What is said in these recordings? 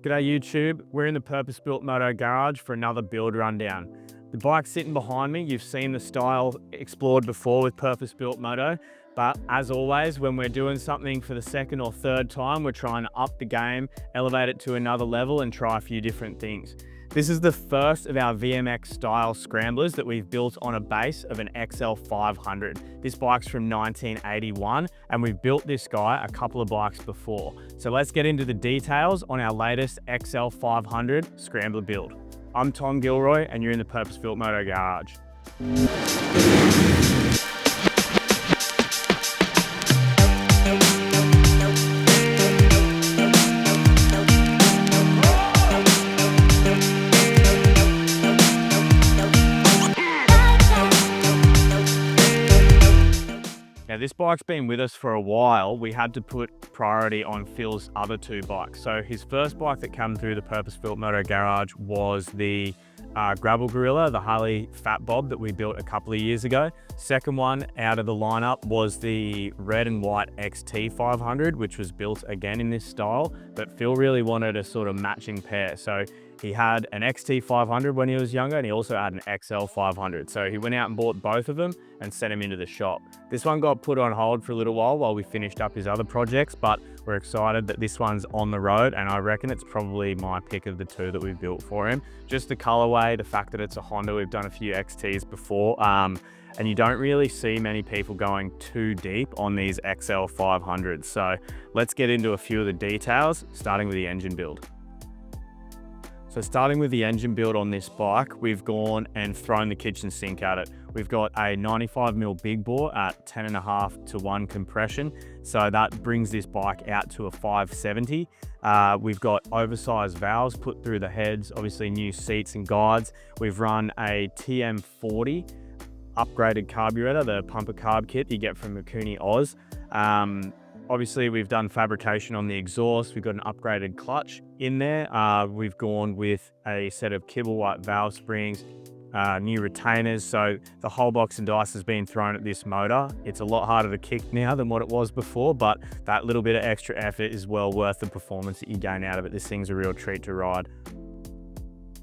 G'day YouTube, we're in the Purpose Built Moto garage for another build rundown. The bike sitting behind me, you've seen the style explored before with Purpose Built Moto, but as always, when we're doing something for the second or third time, we're trying to up the game, elevate it to another level and try a few different things. This is the first of our VMX style scramblers that we've built on a base of an XL500. This bike's from 1981 and we've built this guy a couple of bikes before. So let's get into the details on our latest XL500 scrambler build. I'm Tom Gilroy and you're in the Purpose Built Moto garage. Now this bike's been with us for a while. We had to put priority on Phil's other two bikes. So his first bike that came through the Purpose Built Moto garage was the Gravel Gorilla, the Harley Fat Bob that we built a couple of years ago. Second one out of the lineup was the red and white XT500, which was built again in this style, but Phil really wanted a sort of matching pair. So he had an XT500 when he was younger and he also had an XL500. So he went out and bought both of them and sent them into the shop. This one got put on hold for a little while we finished up his other projects, but we're excited that this one's on the road and I reckon it's probably my pick of the two that we've built for him. Just the colorway, the fact that it's a Honda, we've done a few XTs before, and you don't really see many people going too deep on these XL500s. So let's get into a few of the details, starting with the engine build. So starting with the engine build on this bike, we've gone and thrown the kitchen sink at it. We've got a 95mm big bore at 10.5:1 compression. So that brings this bike out to a 570. We've got oversized valves put through the heads, obviously new seats and guides. We've run a TM40 upgraded carburetor, the pumper carb kit you get from Mikuni Oz. Obviously, we've done fabrication on the exhaust. We've got an upgraded clutch in there. We've gone with a set of kibble white valve springs, new retainers. So the whole box and dice has been thrown at this motor. It's a lot harder to kick now than what it was before, but that little bit of extra effort is well worth the performance that you gain out of it. This thing's a real treat to ride.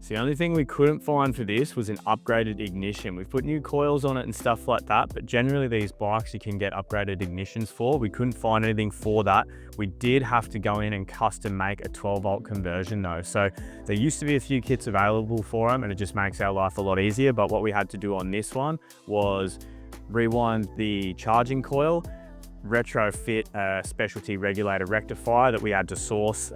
So the only thing we couldn't find for this was an upgraded ignition. We've put new coils on it and stuff like that, but generally these bikes you can get upgraded ignitions for. We couldn't find anything for that. We did have to go in and custom make a 12-volt conversion though. So there used to be a few kits available for them and it just makes our life a lot easier. But what we had to do on this one was rewind the charging coil, retrofit a specialty regulator rectifier that we had to source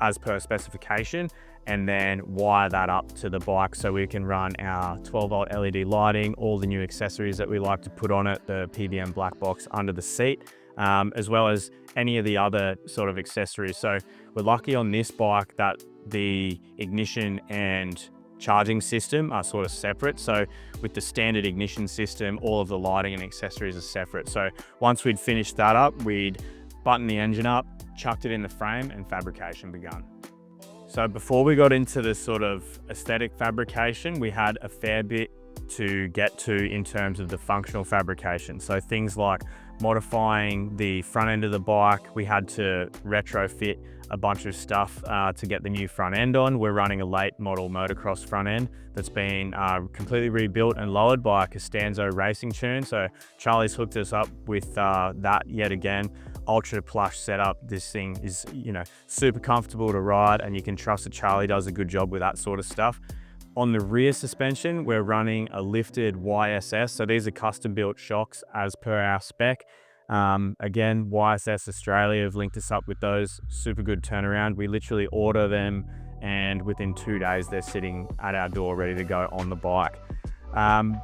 as per specification, and then wire that up to the bike so we can run our 12-volt LED lighting, all the new accessories that we like to put on it, the PBM black box under the seat, as well as any of the other sort of accessories. So we're lucky on this bike that the ignition and charging system are sort of separate. So with the standard ignition system, all of the lighting and accessories are separate. So once we'd finished that up, we'd button the engine up, chucked it in the frame and fabrication begun. So before we got into the sort of aesthetic fabrication, we had a fair bit to get to in terms of the functional fabrication. So things like modifying the front end of the bike, we had to retrofit a bunch of stuff to get the new front end on. We're running a late model motocross front end that's been completely rebuilt and lowered by a Costanzo racing tune. So Charlie's hooked us up with that yet again. Ultra plush setup. This thing is, super comfortable to ride and you can trust that Charlie does a good job with that sort of stuff. On the rear suspension, we're running a lifted YSS. So these are custom built shocks as per our spec. Again, YSS Australia have linked us up with those. Super good turnaround. We literally order them and within 2 days, they're sitting at our door ready to go on the bike.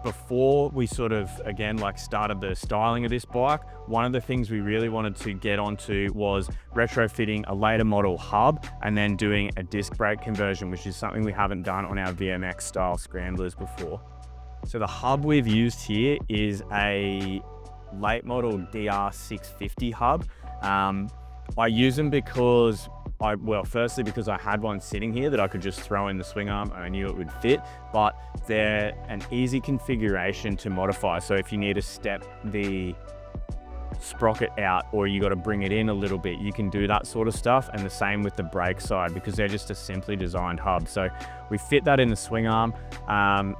Before we sort of, again, started the styling of this bike, one of the things we really wanted to get onto was retrofitting a later model hub and then doing a disc brake conversion, which is something we haven't done on our VMX style scramblers before. So the hub we've used here is a late model DR650 hub. I use them because firstly because I had one sitting here that I could just throw in the swing arm and I knew it would fit, but they're an easy configuration to modify. So if you need to step the sprocket out or you got to bring it in a little bit, you can do that sort of stuff. And the same with the brake side, because they're just a simply designed hub. So we fit that in the swing arm,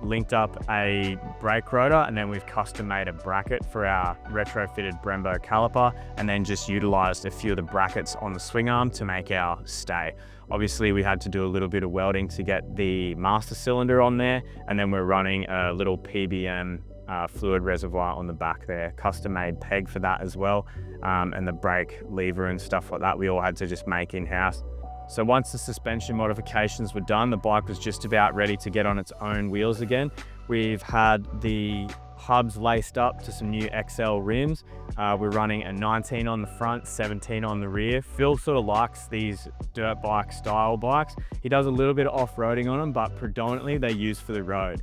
linked up a brake rotor, and then we've custom made a bracket for our retrofitted Brembo caliper, and then just utilized a few of the brackets on the swing arm to make our stay. Obviously we had to do a little bit of welding to get the master cylinder on there, and then we're running a little PBM fluid reservoir on the back there, custom made peg for that as well, and the brake lever and stuff like that we all had to just make in-house. So once the suspension modifications were done, the bike was just about ready to get on its own wheels again. We've had the hubs laced up to some new XL rims. We're running a 19 on the front, 17 on the rear. Phil sort of likes these dirt bike style bikes. He does a little bit of off-roading on them, but predominantly they're used for the road.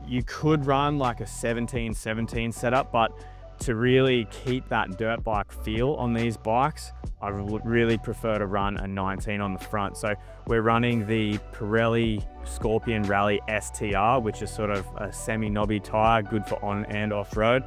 You could run like a 17-17 setup, but to really keep that dirt bike feel on these bikes, I would really prefer to run a 19 on the front. So we're running the Pirelli Scorpion Rally STR, which is sort of a semi-knobby tire, good for on and off road.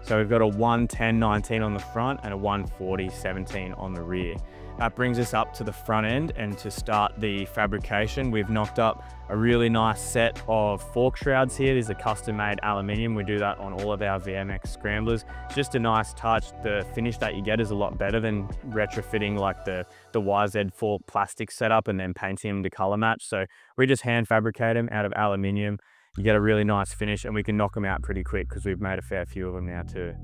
So we've got a 110-19 on the front and a 140-17 on the rear. That brings us up to the front end, and to start the fabrication, we've knocked up a really nice set of fork shrouds here. These are custom made aluminium. We do that on all of our VMX Scramblers. It's just a nice touch. The finish that you get is a lot better than retrofitting like the YZ4 plastic setup and then painting them to color match. So we just hand fabricate them out of aluminium. You get a really nice finish, and we can knock them out pretty quick because we've made a fair few of them now too.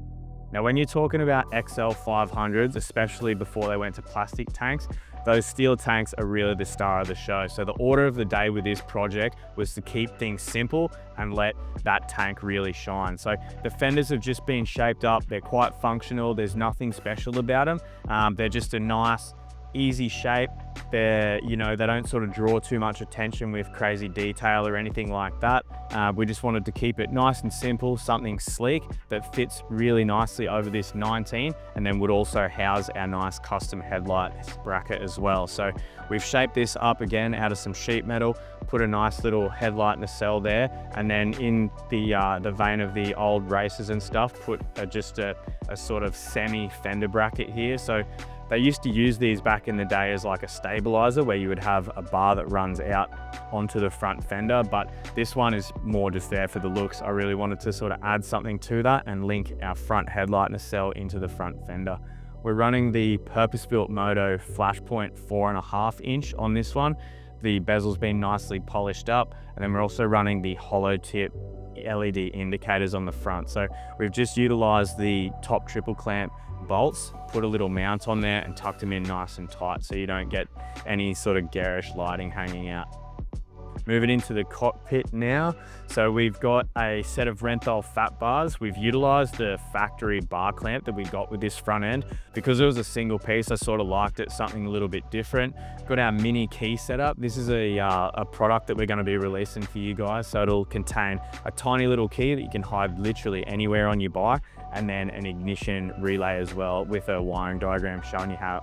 Now, when you're talking about XL500s, especially before they went to plastic tanks, those steel tanks are really the star of the show. So the order of the day with this project was to keep things simple and let that tank really shine. So the fenders have just been shaped up. They're quite functional. There's nothing special about them. They're just a nice, easy shape. They're, they don't sort of draw too much attention with crazy detail or anything like that. We just wanted to keep it nice and simple, something sleek that fits really nicely over this 19, and then would also house our nice custom headlight bracket as well. So we've shaped this up again out of some sheet metal, put a nice little headlight nacelle there, and then in the vein of the old races and stuff, put just a sort of semi fender bracket here. So they used to use these back in the day as like a stabilizer, where you would have a bar that runs out onto the front fender, but this one is more just there for the looks. I really wanted to sort of add something to that and link our front headlight nacelle into the front fender. We're running the Purpose Built Moto Flashpoint 4.5 inch on this one. The bezel's been nicely polished up, and then we're also running the hollow tip LED indicators on the front. So we've just utilized the top triple clamp bolts, put a little mount on there and tucked them in nice and tight so you don't get any sort of garish lighting hanging out. Moving into the cockpit now. So we've got a set of Renthal fat bars. We've utilized the factory bar clamp that we got with this front end. Because it was a single piece, I sort of liked it, something a little bit different. Got our mini key setup. This is a product that we're going to be releasing for you guys. So it'll contain a tiny little key that you can hide literally anywhere on your bike, and then an ignition relay as well with a wiring diagram showing you how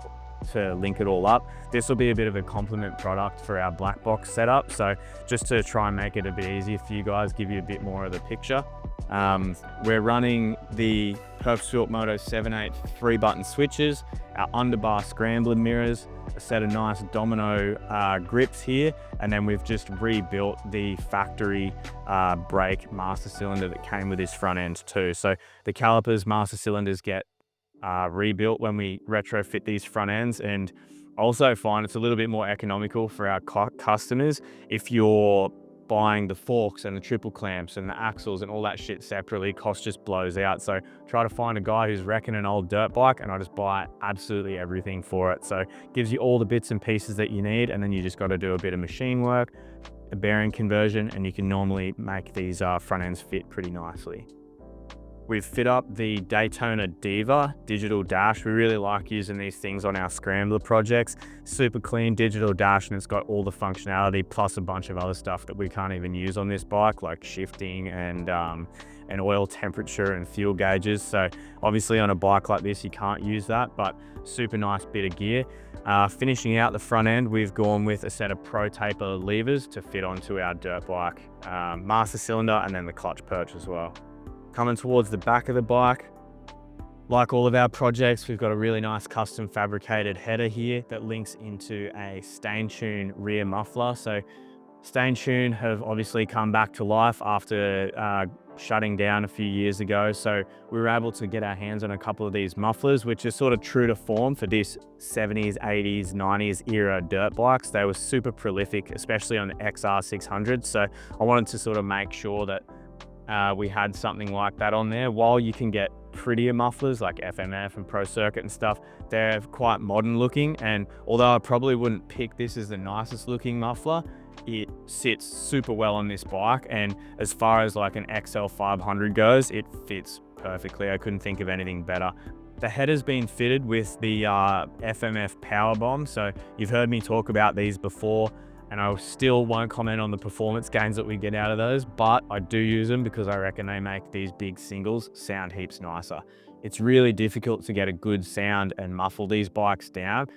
to link it all up. This will be a bit of a complement product for our black box setup, so just to try and make it a bit easier for you guys, give you a bit more of the picture. We're running the Purpose Built Moto 7/8 3-button switches, our underbar scrambler mirrors, a set of nice domino grips here, and then we've just rebuilt the factory brake master cylinder that came with this front end too. So the calipers, master cylinders get rebuilt when we retrofit these front ends, and also find it's a little bit more economical for our customers if you're buying the forks and the triple clamps and the axles and all that shit separately. Cost just blows out. So try to find a guy who's wrecking an old dirt bike, and I just buy absolutely everything for it. So gives you all the bits and pieces that you need, and then you just got to do a bit of machine work, a bearing conversion, and you can normally make these front ends fit pretty nicely. We've fit up the Daytona Diva digital dash. We really like using these things on our Scrambler projects. Super clean digital dash, and it's got all the functionality plus a bunch of other stuff that we can't even use on this bike, like shifting and oil temperature and fuel gauges. So obviously on a bike like this you can't use that, but super nice bit of gear. Finishing out the front end, we've gone with a set of Pro Taper levers to fit onto our dirt bike master cylinder, and then the clutch perch as well. Coming towards the back of the bike, Like all of our projects, we've got a really nice custom fabricated header here that links into a stain tune rear muffler. So Stain Tune have obviously come back to life after shutting down a few years ago. So we were able to get our hands on a couple of these mufflers, which are sort of true to form for this 70s, 80s, 90s era dirt bikes. They were super prolific, especially on the XR600. So I wanted to sort of make sure that we had something like that on there. While you can get prettier mufflers like FMF and Pro Circuit and stuff, they're quite modern looking. And although I probably wouldn't pick this as the nicest looking muffler, it sits super well on this bike, and as far as like an XL500 goes, it fits perfectly. I couldn't think of anything better. The header's been fitted with the FMF power bomb, so you've heard me talk about these before, and I still won't comment on the performance gains that we get out of those, but I do use them because I reckon they make these big singles sound heaps nicer. It's really difficult to get a good sound and muffle these bikes down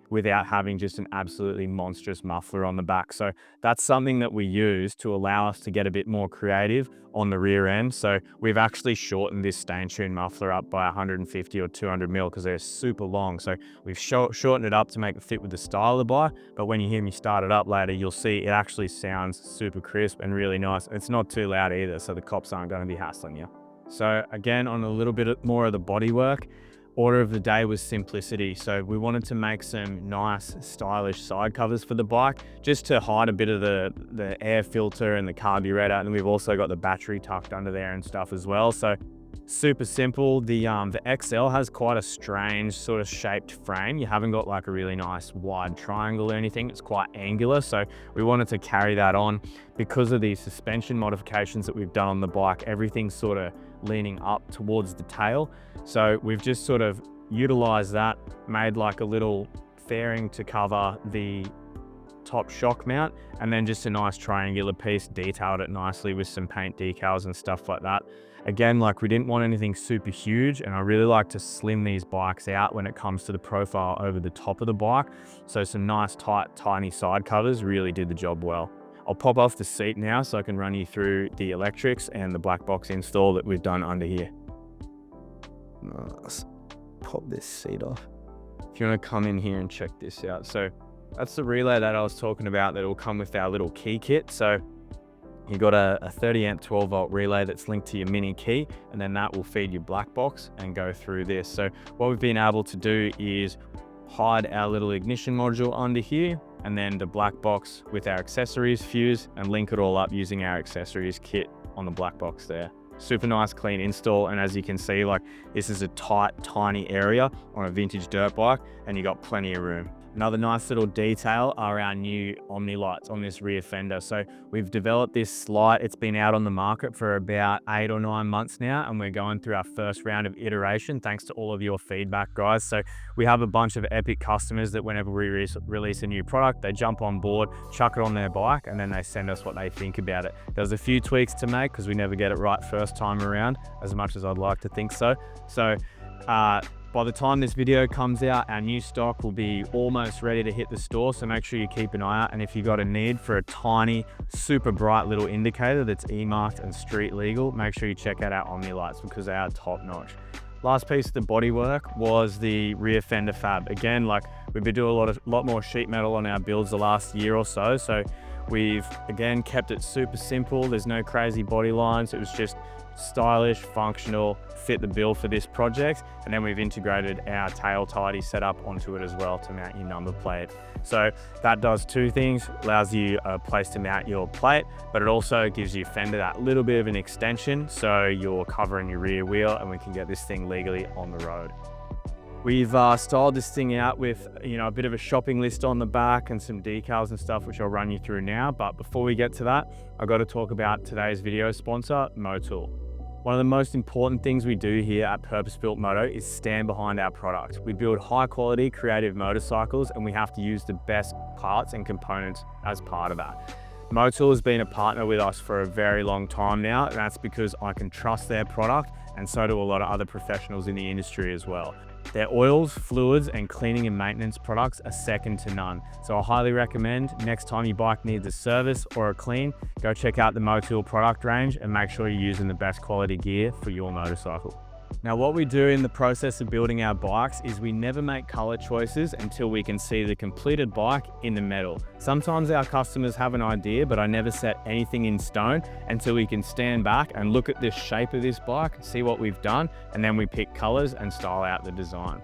without having just an absolutely monstrous muffler on the back. So that's something that we use to allow us to get a bit more creative on the rear end. So we've actually shortened this stain tune muffler up by 150 or 200 mil because they're super long. So we've shortened it up to make it fit with the style of the bike. But when you hear me start it up later, you'll see it actually sounds super crisp and really nice. It's not too loud either, so the cops aren't going to be hassling you. So again, on a little bit more of the bodywork, order of the day was simplicity. So we wanted to make some nice stylish side covers for the bike just to hide a bit of the air filter and the carburetor, and we've also got the battery tucked under there and stuff as well. So super simple. The XL has quite a strange sort of shaped frame. You haven't got like a really nice wide triangle or anything. It's quite angular, so we wanted to carry that on. Because of the suspension modifications that we've done on the bike, everything's sort of leaning up towards the tail. So we've just sort of utilized that, made like a little fairing to cover the top shock mount, and then just a nice triangular piece, detailed it nicely with some paint decals and stuff like that. Again, like we didn't want anything super huge, and I really like to slim these bikes out when it comes to the profile over the top of the bike. So some nice tight, tiny side covers really did the job well. I'll pop off the seat now so I can run you through the electrics and the black box install that we've done under here. Let's pop this seat off. If you want to come in here and check this out. So that's the relay that I was talking about that will come with our little key kit. So you got a 30 amp 12 volt relay that's linked to your mini key, and then that will feed your black box and go through this. So what we've been able to do is hide our little ignition module under here, and then the black box with our accessories fuse, and link it all up using our accessories kit on the black box there. Super nice, clean install. And as you can see, like this is a tight, tiny area on a vintage dirt bike, and you got plenty of room. Another nice little detail are our new Omni Lights on this rear fender. So we've developed this light. It's been out on the market for about 8 or 9 months now, and we're going through our first round of iteration thanks to all of your feedback, guys. So we have a bunch of epic customers that whenever we release a new product, they jump on board, chuck it on their bike, and then they send us what they think about it. There's a few tweaks to make because we never get it right first time around, as much as I'd like to think so. So by the time this video comes out, our new stock will be almost ready to hit the store, so make sure you keep an eye out. And if you got a need for a tiny, super bright little indicator that's e-marked and street legal, make sure you check out our Omni Lights because they are top notch. Last piece of the bodywork was the rear fender fab. Again, like we've been doing a lot more sheet metal on our builds the last year or so. So we've again kept it super simple. There's no crazy body lines. It was just stylish, functional, fit the bill for this project. And then we've integrated our tail tidy setup onto it as well to mount your number plate. So that does two things: allows you a place to mount your plate, but it also gives you Fender that little bit of an extension, so you're covering your rear wheel, and we can get this thing legally on the road. We've styled this thing out with, a bit of a shopping list on the back and some decals and stuff, which I'll run you through now. But before we get to that, I've got to talk about today's video sponsor, Motol. One of the most important things we do here at Purpose Built Moto is stand behind our product. We build high quality, creative motorcycles, and we have to use the best parts and components as part of that. Motol has been a partner with us for a very long time now, and that's because I can trust their product, and so do a lot of other professionals in the industry as well. Their oils, fluids, and cleaning and maintenance products are second to none. So I highly recommend next time your bike needs a service or a clean, go check out the Motol product range and make sure you're using the best quality gear for your motorcycle. Now, what we do in the process of building our bikes is we never make color choices until we can see the completed bike in the metal. Sometimes our customers have an idea, but I never set anything in stone until we can stand back and look at the shape of this bike, see what we've done, and then we pick colors and style out the design.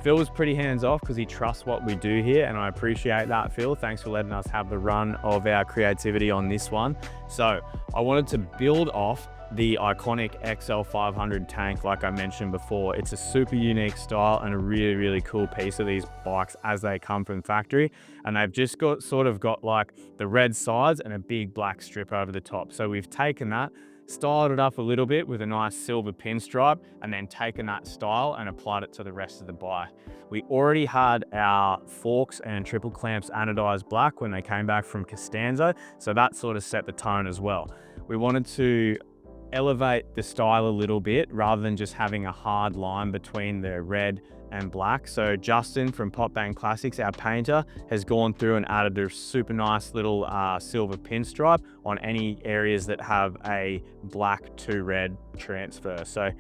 Phil was pretty hands off because he trusts what we do here, and I appreciate that, Phil. Thanks for letting us have the run of our creativity on this one. So I wanted to build off the iconic XL500 tank like I mentioned before. It's a super unique style and a really, really cool piece of these bikes as they come from factory. And they've just got sort of got like the red sides and a big black strip over the top. So we've taken that, styled it up a little bit with a nice silver pinstripe, and then taken that style and applied it to the rest of the bike. We already had our forks and triple clamps anodized black when they came back from Costanza, so that sort of set the tone as well. We wanted to elevate the style a little bit rather than just having a hard line between the red and black. So Justin from Pop Bang Classics, our painter, has gone through and added a super nice little silver pinstripe on any areas that have a black to red transfer. So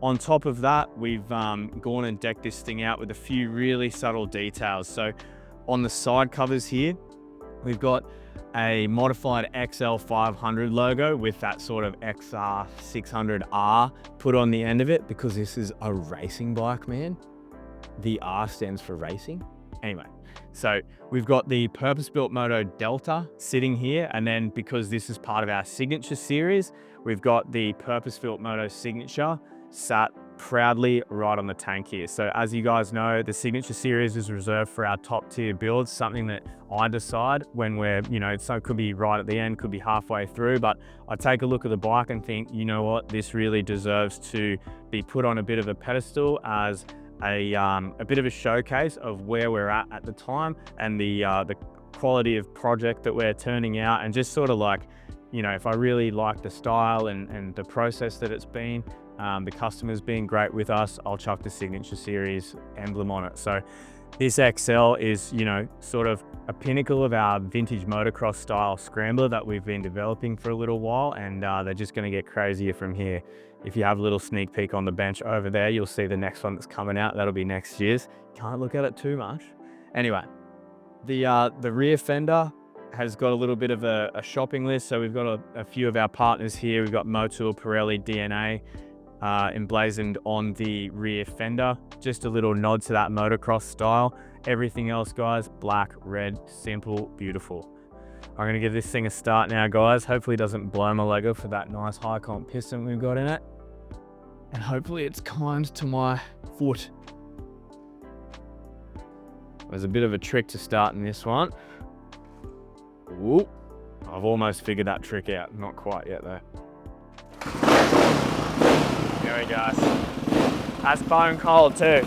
on top of that, we've gone and decked this thing out with a few really subtle details. So on the side covers here, we've got a modified XL500 logo with that sort of XR600R put on the end of it because this is a racing bike, man. The R stands for racing. Anyway, so we've got the Purpose Built Moto Delta sitting here, and then because this is part of our signature series, we've got the Purpose Built Moto signature sat proudly right on the tank here. So as you guys know, the signature series is reserved for our top tier builds, something that I decide when we're, so it could be right at the end, could be halfway through, but I take a look at the bike and think, you know what, this really deserves to be put on a bit of a pedestal as a bit of a showcase of where we're at the time and the quality of project that we're turning out, and just sort of like, if I really like the style and the process that it's been, the customer's been great with us, I'll chuck the signature series emblem on it. So this XL is, sort of a pinnacle of our vintage motocross style scrambler that we've been developing for a little while, and they're just going to get crazier from here. If you have a little sneak peek on the bench over there, you'll see the next one that's coming out. That'll be next year's. Can't look at it too much. Anyway, the rear fender has got a little bit of a shopping list. So we've got a few of our partners here. We've got Motol, Pirelli, DNA, emblazoned on the rear fender. Just a little nod to that motocross style. Everything else, guys, black, red, simple, beautiful. I'm gonna give this thing a start now, guys. Hopefully it doesn't blow my leg off for that nice high comp piston we've got in it. And hopefully it's kind to my foot. There's a bit of a trick to starting this one. Ooh, I've almost figured that trick out. Not quite yet though. There we go. That's bone cold too.